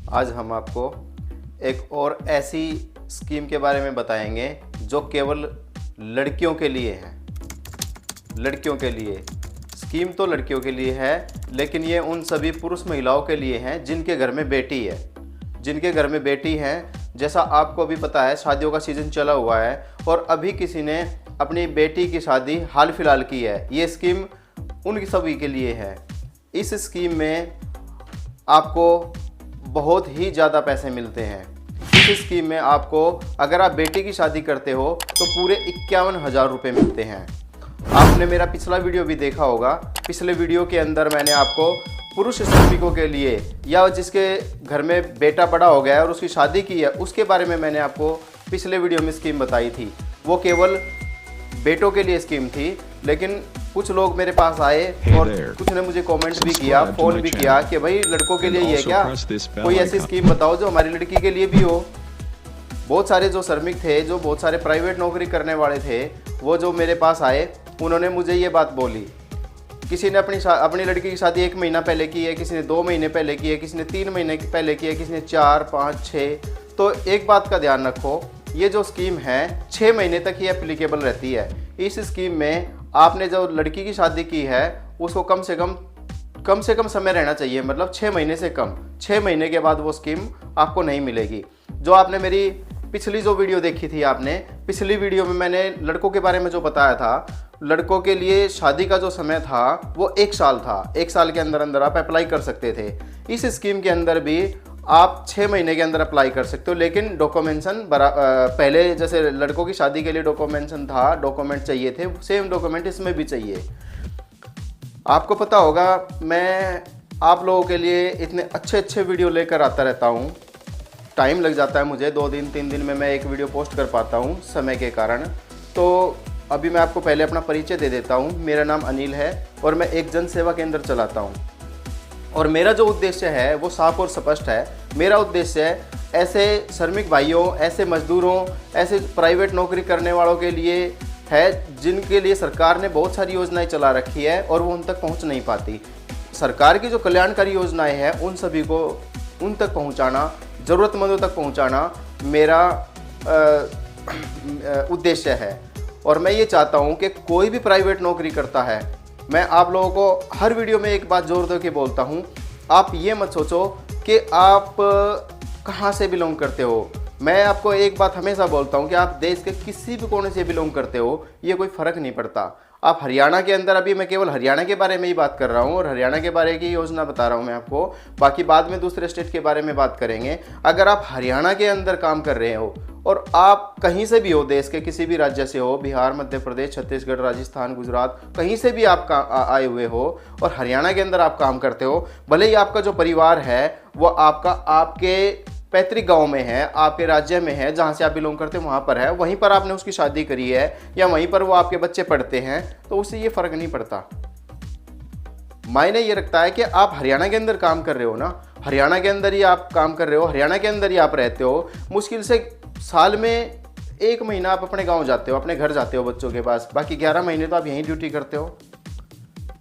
आज हम आपको एक और ऐसी स्कीम के बारे में बताएंगे जो केवल लड़कियों के लिए है। लड़कियों के लिए स्कीम तो लड़कियों के लिए है, लेकिन ये उन सभी पुरुष महिलाओं के लिए हैं जिनके घर में बेटी है। जिनके घर में बेटी है, जैसा आपको अभी पता है शादियों का सीज़न चला हुआ है और अभी किसी ने अपनी बेटी की शादी हाल फिलहाल की है। ये स्कीम उन सभी के लिए है। इस स्कीम में आपको बहुत ही ज़्यादा पैसे मिलते हैं। इस स्कीम में आपको अगर आप बेटी की शादी करते हो तो पूरे 51,000 रुपये मिलते हैं। आपने मेरा पिछला वीडियो भी देखा होगा। पिछले वीडियो के अंदर मैंने आपको पुरुष श्रमिकों के लिए या जिसके घर में बेटा बड़ा हो गया है और उसकी शादी की है, उसके बारे में मैंने आपको पिछले वीडियो में स्कीम बताई थी। वो केवल बेटों के लिए स्कीम थी, लेकिन कुछ लोग मेरे पास आए और कुछ ने मुझे कमेंट भी किया, फ़ोन भी किया कि भाई लड़कों के लिए ये क्या, कोई ऐसी स्कीम बताओ जो हमारी लड़की के लिए भी हो। बहुत सारे जो श्रमिक थे, जो बहुत सारे प्राइवेट नौकरी करने वाले थे, वो जो मेरे पास आए उन्होंने मुझे ये बात बोली। किसी ने अपनी लड़की की शादी 1 महीना पहले की है, किसी ने 2 महीने पहले की है, किसी ने 3 महीने पहले की है, किसी ने 4, 5, 6। तो एक बात का ध्यान रखो, ये जो स्कीम है 6 महीने तक ही एप्लीकेबल रहती है। इस स्कीम में आपने जो लड़की की शादी की है उसको कम से कम समय रहना चाहिए, मतलब 6 महीने से कम। 6 महीने के बाद वो स्कीम आपको नहीं मिलेगी। जो आपने मेरी पिछली जो वीडियो देखी थी, आपने पिछली वीडियो में मैंने लड़कों के बारे में जो बताया था, लड़कों के लिए शादी का जो समय था वो 1 साल था। 1 साल के अंदर अंदर आप अप्लाई कर सकते थे। इस स्कीम के अंदर भी आप 6 महीने के अंदर अप्लाई कर सकते हो, लेकिन डॉक्यूमेंटेशन पहले जैसे लड़कों की शादी के लिए डॉक्यूमेंटेशन था, डॉक्यूमेंट चाहिए थे, सेम डॉक्यूमेंट इसमें भी चाहिए। आपको पता होगा मैं आप लोगों के लिए इतने अच्छे वीडियो लेकर आता रहता हूँ। टाइम लग जाता है मुझे, 2 दिन 3 दिन में मैं एक वीडियो पोस्ट कर पाता हूँ समय के कारण। तो अभी मैं आपको पहले अपना परिचय दे देता हूँ। मेरा नाम अनिल है और मैं एक जन सेवा केंद्र चलाता हूँ और मेरा जो उद्देश्य है वो साफ और स्पष्ट है। मेरा उद्देश्य है ऐसे श्रमिक भाइयों, ऐसे मजदूरों, ऐसे प्राइवेट नौकरी करने वालों के लिए है जिनके लिए सरकार ने बहुत सारी योजनाएं चला रखी है और वो उन तक पहुंच नहीं पाती। सरकार की जो कल्याणकारी योजनाएं हैं उन सभी को उन तक पहुंचाना, ज़रूरतमंदों तक पहुंचाना मेरा उद्देश्य है। और मैं ये चाहता हूं कि कोई भी प्राइवेट नौकरी करता है, मैं आप लोगों को हर वीडियो में एक बात जोर दे के बोलता हूं, आप ये मत सोचो कि आप कहां से बिलोंग करते हो। मैं आपको एक बात हमेशा बोलता हूं कि आप देश के किसी भी कोने से बिलोंग करते हो, ये कोई फ़र्क नहीं पड़ता। आप हरियाणा के अंदर, अभी मैं केवल हरियाणा के बारे में ही बात कर रहा हूँ और हरियाणा के बारे की योजना बता रहा हूँ मैं आपको, बाकी बाद में दूसरे स्टेट के बारे में बात करेंगे। अगर आप हरियाणा के अंदर काम कर रहे हो और आप कहीं से भी हो, देश के किसी भी राज्य से हो, बिहार, मध्य प्रदेश, छत्तीसगढ़, राजस्थान, गुजरात, कहीं से भी आप आए हुए हो और हरियाणा के अंदर आप काम करते हो, भले ही आपका जो परिवार है वो आपके पैतृक गांव में है, आपके राज्य में है, जहां से आप बिलोंग करते हैं वहां पर है, वहीं पर आपने उसकी शादी करी है या वहीं पर वो आपके बच्चे पढ़ते हैं, तो उससे ये फ़र्क नहीं पड़ता। मायने ये रखता है कि आप हरियाणा के अंदर काम कर रहे हो ना, हरियाणा के अंदर ही आप काम कर रहे हो, हरियाणा के अंदर ही आप रहते हो। मुश्किल से साल में 1 महीना आप अपने गाँव जाते हो, अपने घर जाते हो बच्चों के पास, बाकी 11 महीने तो आप यहीं ड्यूटी करते हो।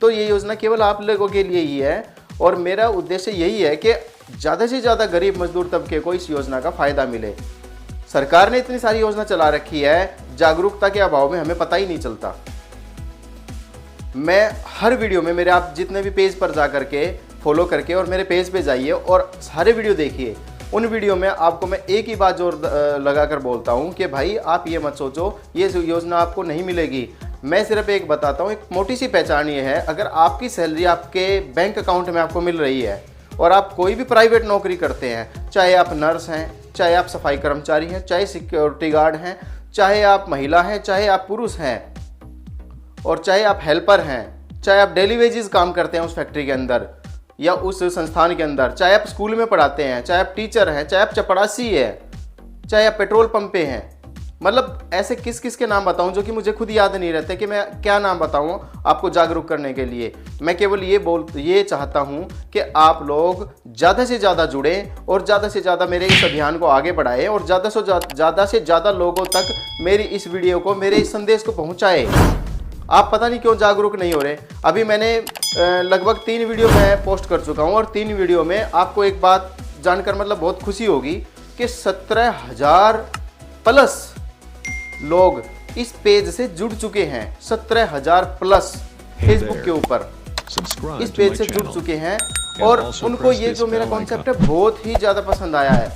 तो ये योजना केवल आप लोगों के लिए ही है और मेरा उद्देश्य यही है कि ज़्यादा से ज़्यादा गरीब मजदूर तबके को इस योजना का फ़ायदा मिले। सरकार ने इतनी सारी योजना चला रखी है, जागरूकता के अभाव में हमें पता ही नहीं चलता। मैं हर वीडियो में मेरे, आप जितने भी पेज पर जा करके फॉलो करके और मेरे पेज पे जाइए और सारे वीडियो देखिए। उन वीडियो में आपको मैं एक ही बात जोर लगा कर बोलता हूँ कि भाई आप ये मत सोचो ये योजना आपको नहीं मिलेगी। मैं सिर्फ एक बताता हूँ, एक मोटी सी पहचान ये है, अगर आपकी सैलरी आपके बैंक अकाउंट में आपको मिल रही है और आप कोई भी प्राइवेट नौकरी करते हैं, चाहे आप नर्स हैं, चाहे आप सफाई कर्मचारी हैं, चाहे सिक्योरिटी गार्ड हैं, चाहे आप महिला हैं, चाहे आप पुरुष हैं और चाहे आप हेल्पर हैं, चाहे आप डेली वेजेस काम करते हैं उस फैक्ट्री के अंदर या उस संस्थान के अंदर, चाहे आप स्कूल में पढ़ाते हैं, चाहे आप टीचर हैं, चाहे आप चपरासी हैं, चाहे आप पेट्रोल पंप पे हैं, मतलब ऐसे किस किस के नाम बताऊं जो कि मुझे खुद याद नहीं रहते कि मैं क्या नाम बताऊं आपको जागरूक करने के लिए। मैं केवल ये चाहता हूं कि आप लोग ज़्यादा से ज़्यादा जुड़ें और ज़्यादा से ज़्यादा मेरे इस अभियान को आगे बढ़ाएं और ज़्यादा से ज़्यादा लोगों तक मेरी इस वीडियो को, मेरे इस संदेश को पहुँचाएँ। आप पता नहीं क्यों जागरूक नहीं हो रहे। अभी मैंने लगभग 3 वीडियो मैं पोस्ट कर चुका हूँ और 3 वीडियो में आपको एक बात जानकर मतलब बहुत खुशी होगी कि 17,000 प्लस लोग इस पेज से जुड़ चुके हैं। 17,000 प्लस फेसबुक के ऊपर इस पेज से जुड़ चुके हैं और उनको ये जो मेरा कॉन्सेप्ट है बहुत ही ज़्यादा पसंद आया है।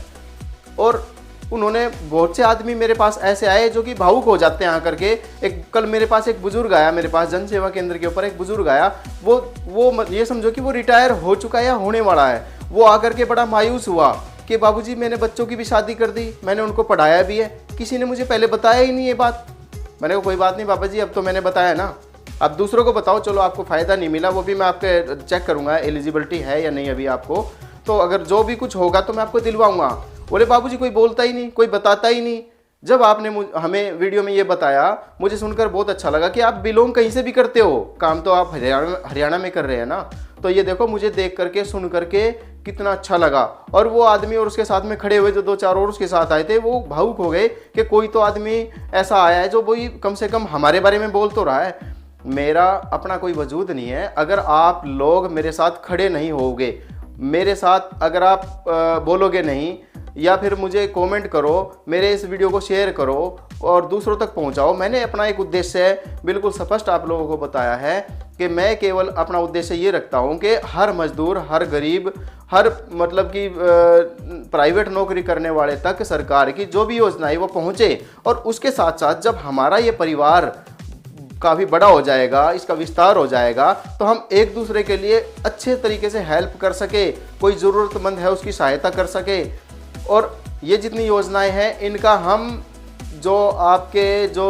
और उन्होंने बहुत से आदमी मेरे पास ऐसे आए जो कि भावुक हो जाते हैं आकर के। एक कल मेरे पास एक बुजुर्ग आया, मेरे पास जन सेवा केंद्र के ऊपर एक बुजुर्ग आया, वो ये समझो कि वो रिटायर हो चुका है या होने वाला है। वो आकर के बड़ा मायूस हुआ कि बाबूजी मैंने बच्चों की भी शादी कर दी, मैंने उनको पढ़ाया भी है, किसी ने मुझे पहले बताया ही नहीं ये बात। मैंने कहा कोई बात नहीं बाबा जी, अब तो मैंने बताया ना, अब दूसरों को बताओ। चलो आपको फ़ायदा नहीं मिला वो भी मैं आपके चेक करूँगा एलिजिबिलिटी है या नहीं अभी आपको, तो अगर जो भी कुछ होगा तो मैं आपको दिलवाऊँगा। बोले बाबूजी कोई बोलता ही नहीं, कोई बताता ही नहीं। जब आपने हमें वीडियो में ये बताया मुझे सुनकर बहुत अच्छा लगा कि आप बिलोंग कहीं से भी करते हो, काम तो आप हरियाणा में कर रहे हैं ना। तो ये देखो मुझे देख करके सुन करके कितना अच्छा लगा। और वो आदमी और उसके साथ में खड़े हुए जो 2-4 और उसके साथ आए थे वो भावुक हो गए कि कोई तो आदमी ऐसा आया है जो वही कम से कम हमारे बारे में बोल तो रहा है। मेरा अपना कोई वजूद नहीं है, अगर आप लोग मेरे साथ खड़े नहीं होगे, मेरे साथ अगर आप बोलोगे नहीं या फिर मुझे कमेंट करो, मेरे इस वीडियो को शेयर करो और दूसरों तक पहुंचाओ। मैंने अपना एक उद्देश्य बिल्कुल स्पष्ट आप लोगों को बताया है कि मैं केवल अपना उद्देश्य ये रखता हूं कि हर मजदूर, हर गरीब, हर मतलब कि प्राइवेट नौकरी करने वाले तक सरकार की जो भी योजनाएं वो पहुंचे। और उसके साथ साथ जब हमारा ये परिवार काफ़ी बड़ा हो जाएगा, इसका विस्तार हो जाएगा, तो हम एक दूसरे के लिए अच्छे तरीके से हेल्प कर सके, कोई ज़रूरतमंद है उसकी सहायता कर सके। और ये जितनी योजनाएं हैं इनका हम जो आपके जो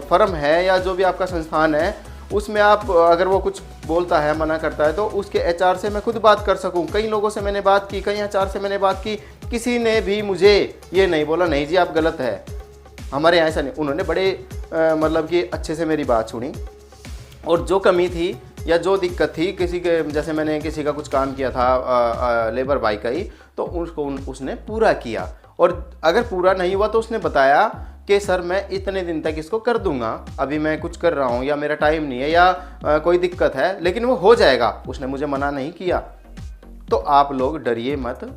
फर्म है या जो भी आपका संस्थान है उसमें आप अगर वो कुछ बोलता है, मना करता है, तो उसके एचआर से मैं खुद बात कर सकूं। कई लोगों से मैंने बात की, कई एचआर से मैंने बात की, किसी ने भी मुझे ये नहीं बोला नहीं जी आप गलत है, हमारे यहाँ ऐसा नहीं। उन्होंने बड़े मतलब कि अच्छे से मेरी बात सुनी और जो कमी थी या जो दिक्कत थी किसी के, जैसे मैंने किसी का कुछ काम किया था लेबर बाई का ही, तो उसको उसने पूरा किया। और अगर पूरा नहीं हुआ तो उसने बताया कि सर मैं इतने दिन तक इसको कर दूंगा, अभी मैं कुछ कर रहा हूँ या मेरा टाइम नहीं है या कोई दिक्कत है, लेकिन वो हो जाएगा। उसने मुझे मना नहीं किया। तो आप लोग डरिए मत।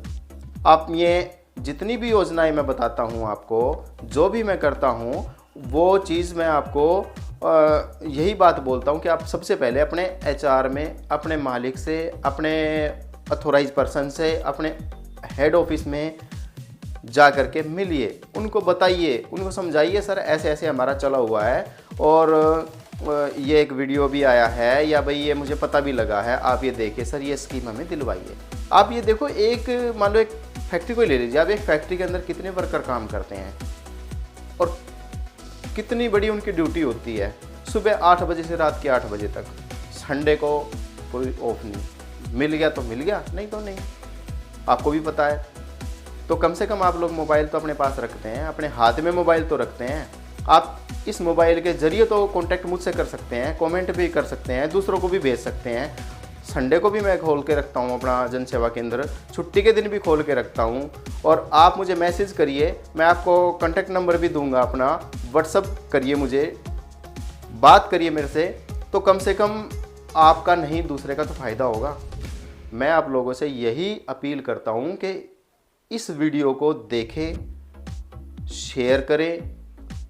आप ये जितनी भी योजनाएं मैं बताता हूँ आपको, जो भी मैं करता हूँ, वो चीज़ मैं आपको यही बात बोलता हूँ कि आप सबसे पहले अपने एचआर में, अपने मालिक से, अपने अथोराइज पर्सन से, अपने हेड ऑफिस में जा कर के मिलिए, उनको बताइए, उनको समझाइए सर ऐसे ऐसे हमारा चला हुआ है और ये एक वीडियो भी आया है या भाई ये मुझे पता भी लगा है, आप ये देखिए सर ये स्कीम हमें दिलवाइए। आप ये देखो, एक मान लो एक फैक्ट्री को ले लीजिए आप, एक फैक्ट्री के अंदर कितने वर्कर काम करते हैं और कितनी बड़ी उनकी ड्यूटी होती है, सुबह 8 बजे से रात के 8 बजे तक, संडे को कोई ऑफ नहीं। मिल गया तो मिल गया, नहीं तो नहीं, आपको भी पता है। तो कम से कम आप लोग मोबाइल तो अपने पास रखते हैं, अपने हाथ में मोबाइल तो रखते हैं। आप इस मोबाइल के ज़रिए तो कांटेक्ट मुझसे कर सकते हैं, कमेंट भी कर सकते हैं, दूसरों को भी भेज सकते हैं। संडे को भी मैं खोल के रखता हूँ अपना जन सेवा केंद्र, छुट्टी के दिन भी खोल के रखता हूँ। और आप मुझे मैसेज करिए, मैं आपको कांटेक्ट नंबर भी दूंगा अपना, व्हाट्सअप करिए, मुझे बात करिए मेरे से, तो कम से कम आपका नहीं दूसरे का तो फ़ायदा होगा। मैं आप लोगों से यही अपील करता हूँ कि इस वीडियो को देखें, शेयर करें,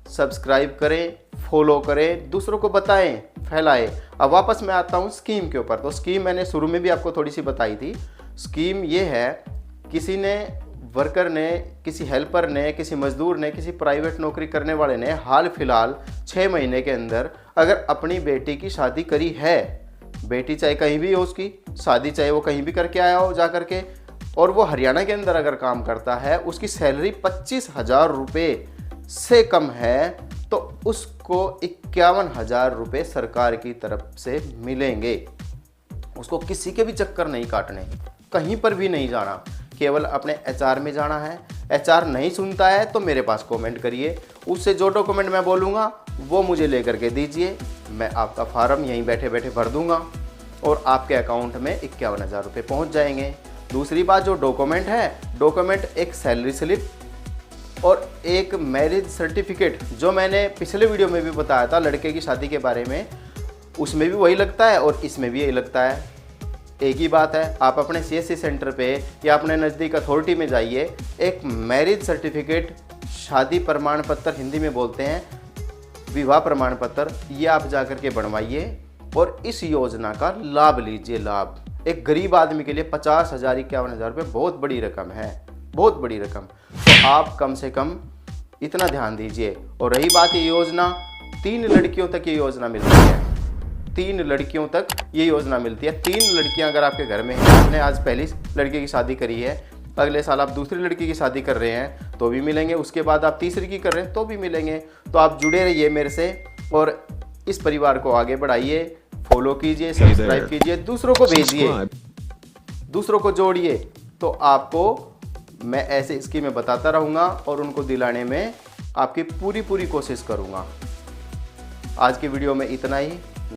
सब्सक्राइब करें, फॉलो करें, दूसरों को बताएं, फैलाएं। अब वापस मैं आता हूं स्कीम के ऊपर। तो स्कीम मैंने शुरू में भी आपको थोड़ी सी बताई थी। स्कीम ये है, किसी ने, वर्कर ने, किसी हेल्पर ने, किसी मजदूर ने, किसी प्राइवेट नौकरी करने वाले ने हाल फिलहाल 6 महीने के अंदर अगर अपनी बेटी की शादी करी है, बेटी चाहे कहीं भी हो उसकी शादी, चाहे वो कहीं भी करके आया हो जा करके, और वो हरियाणा के अंदर अगर काम करता है, उसकी सैलरी 25,000 रुपये से कम है, तो उसको 51,000 रुपये सरकार की तरफ से मिलेंगे। उसको किसी के भी चक्कर नहीं काटने, कहीं पर भी नहीं जाना, केवल अपने एचआर में जाना है। एचआर नहीं सुनता है तो मेरे पास कमेंट करिए, उससे जो डॉक्यूमेंट मैं बोलूँगा वो मुझे लेकर के दीजिए, मैं आपका फार्म यहीं बैठे बैठे भर दूँगा और आपके अकाउंट में 51,000 रुपये पहुँच जाएंगे। दूसरी बात, जो डॉक्यूमेंट है, डॉक्यूमेंट एक सैलरी स्लिप और एक मैरिज सर्टिफिकेट, जो मैंने पिछले वीडियो में भी बताया था लड़के की शादी के बारे में, उसमें भी वही लगता है और इसमें भी यही लगता है। एक ही बात है, आप अपने CSC सेंटर पे या अपने नज़दीक अथॉरिटी में जाइए, एक मैरिज सर्टिफिकेट, शादी प्रमाण पत्र हिंदी में बोलते हैं, विवाह प्रमाण पत्र, ये आप जा कर के बनवाइए और इस योजना का लाभ लीजिए। लाभ एक गरीब आदमी के लिए 50,000 51,000 रुपये बहुत बड़ी रकम है, बहुत बड़ी रकम। तो आप कम से कम इतना ध्यान दीजिए। और रही बात ये योजना, 3 लड़कियों तक ये योजना मिलती है, 3 लड़कियों तक ये योजना मिलती है। 3 लड़कियां अगर आपके घर में हैं, आपने आज पहली लड़के की शादी करी है, अगले साल आप दूसरी लड़की की शादी कर रहे हैं तो भी मिलेंगे, उसके बाद आप तीसरी की कर रहे हैं तो भी मिलेंगे। तो आप जुड़े रहिए मेरे से और इस परिवार को आगे बढ़ाइए, फॉलो कीजिए, सब्सक्राइब कीजिए, दूसरों को भेजिए, दूसरों को जोड़िए। तो आपको मैं ऐसे स्कीमें बताता रहूँगा और उनको दिलाने में आपकी पूरी कोशिश करूँगा। आज की वीडियो में इतना ही।